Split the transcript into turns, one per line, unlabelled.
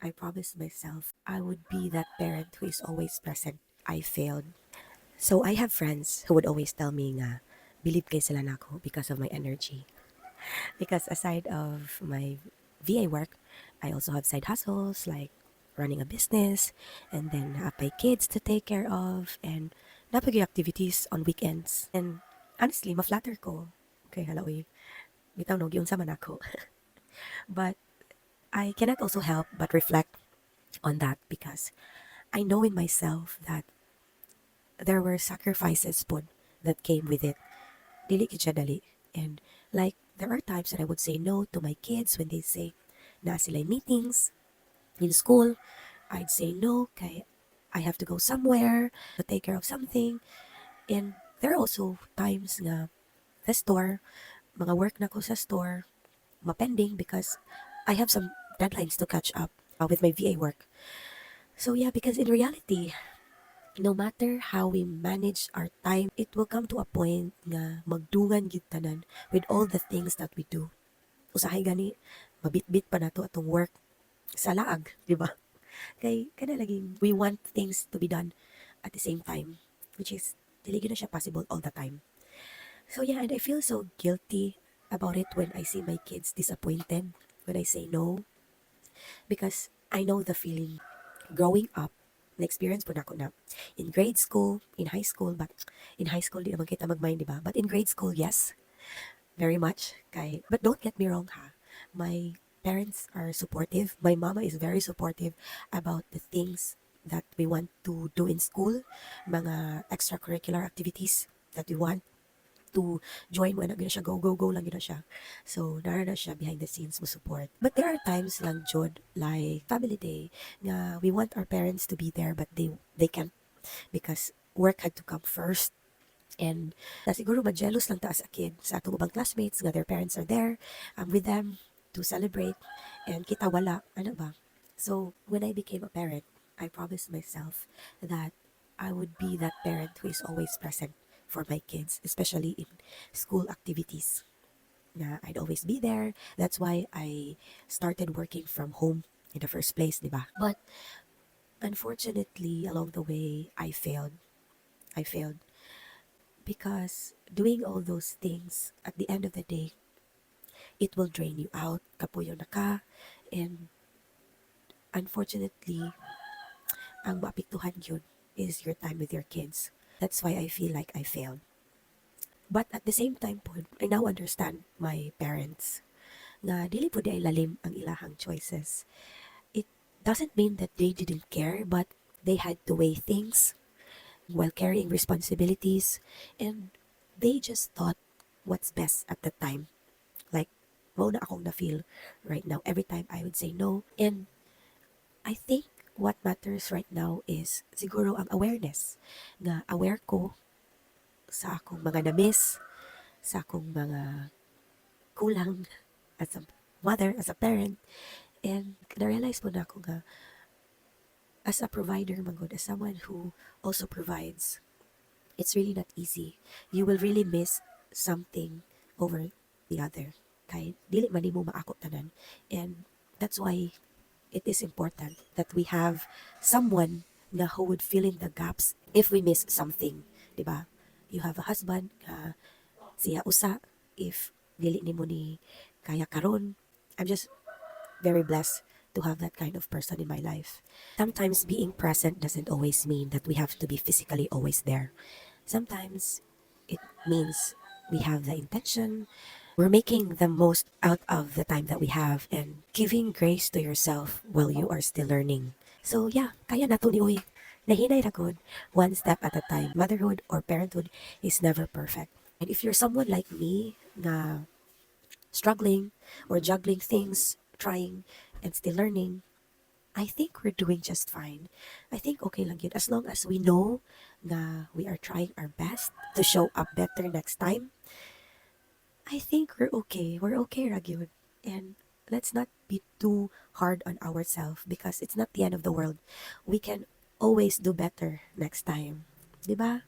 I promised myself I would be that parent who is always present. I failed. So I have friends who would always tell me nga, believe kay sila nako because of my energy. Because aside of my VA work, I also have side hustles like running a business and then napay kids to take care of and napay activities on weekends. And honestly, ma-flatter ko. Okay, halaoy. Bitaw no, giun sa man ako. But I cannot also help but reflect on that because I know in myself that there were sacrifices po that came with it. Dili gid siya dali. And like, there are times that I would say no to my kids when they say na sila meetings in school. I'd say no kay I have to go somewhere to take care of something. And there are also times nga the store, mga work na ko sa store, mapending because I have some deadlines to catch up with my VA work. So yeah, because in reality, no matter how we manage our time, it will come to a point nga magdungan gyud tanan with all the things that we do. Usahay gani, mabitbit pa nato atong work sa laag, di ba? Kay kada laging we want things to be done at the same time, which is dili gyud na siya possible all the time. So yeah, and I feel so guilty about it when I see my kids disappointed when I say no because I know the feeling growing up. Na-experience po na ako na in grade school, in high school, but in high school, di naman kita mag-mind, di ba? But in grade school, yes, very much. But don't get me wrong, ha? My parents are supportive. My mama is very supportive about the things that we want to do in school, mga extracurricular activities that we want to join mo na gina siya, go lang gina siya. So, nara na siya behind the scenes mo support. But there are times lang, Jod, like family day, nga we want our parents to be there but they can't because work had to come first. And na siguro ma-jealous lang ta as a kid sa atong ubang classmates nga their parents are there with them to celebrate and kita wala, ano ba? So, when I became a parent, I promised myself that I would be that parent who is always present for my kids, especially in school activities. Na I'd always be there. That's why I started working from home in the first place, di ba? But unfortunately, along the way, I failed. I failed because doing all those things at the end of the day, it will drain you out. Kapuyo na ka. And unfortunately, ang maapektuhan yun is your time with your kids. That's why I feel like I failed. But at the same time po, I now understand my parents na dili po di ay lalim ang ilahang choices. It doesn't mean that they didn't care, but they had to weigh things while carrying responsibilities, and they just thought what's best at the time. Like, mo na akong na-feel right now every time I would say no. And I think what matters right now is siguro ang awareness. Nga aware ko sa akong mga na-miss, sa akong mga kulang as a mother, as a parent. And na-realize po na ako nga, as a provider, magod, as someone who also provides, it's really not easy. You will really miss something over the other. Kahit dili man mo maako tanan. And that's why it is important that we have someone na who would fill in the gaps if we miss something. Diba? You have a husband, siya usa, if dili nimo ni kaya karon. I'm just very blessed to have that kind of person in my life. Sometimes being present doesn't always mean that we have to be physically always there. Sometimes it means we have the intention, we're making the most out of the time that we have and giving grace to yourself while you are still learning. So yeah, kaya nato ni uy. Nahinay ra gud, one step at a time. Motherhood or parenthood is never perfect. And if you're someone like me na struggling or juggling things, trying and still learning, I think we're doing just fine. I think okay lang yun. As long as we know na we are trying our best to show up better next time, I think we're okay. We're okay, Ragyod. And let's not be too hard on ourselves because it's not the end of the world. We can always do better next time. 'Di ba?